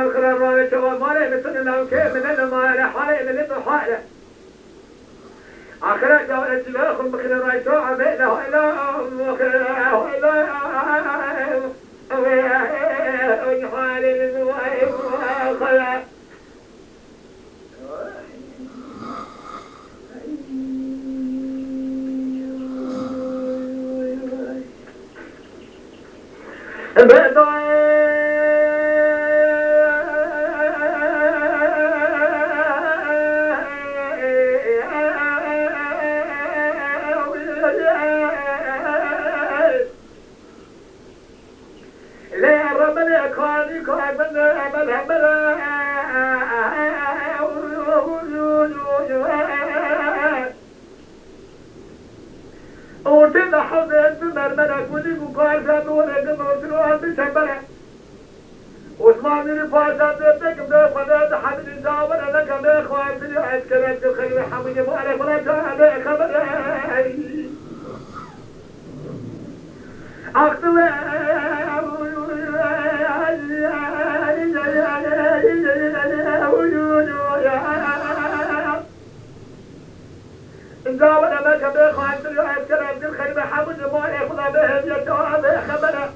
القرار ما بتشوف مالي مثل لو كيف من المال حالي من اللي حاله آخر جاء الجبال خل بخير رايتو عبيده إلا حالي من خلا وتلا حضرت مرمنا كوني وقال زادوا لك نوصلوا بشبره واسمعني الفاشا بيتك بخدا حمد الزاور لك بخواتي عسكرت الخير حمد مالك ولا تعالى خبر اقتل زاور لك بخواتي عسكرت الخير حمد مالك ولا تعالى خبر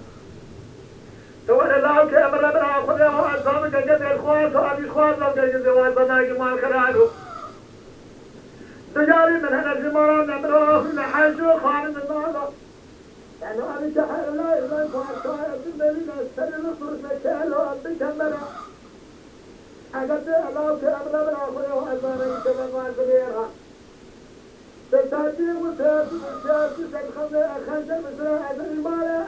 سواء الله كأمر ربنا خذ وأصحابك جد الخوات وأبي الخوات لم تجد وأصحابك ما الخلال تجاري من هنا الزمران نمره من حيث خارج النار يعني أنا شحر الله إلا الخوات وأبي الملينا السنة نصر مكال وأبي كمرا أجد الله كأمر ربنا خذ وأصحابك جد ما الخلال تساتي وساتي وساتي تدخل خمسة مثل هذا المال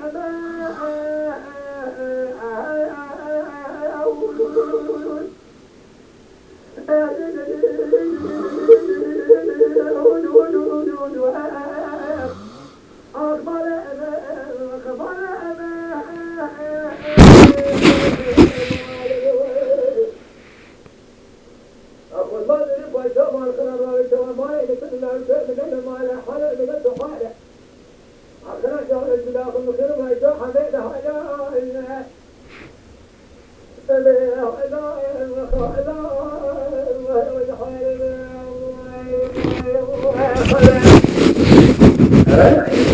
Hey.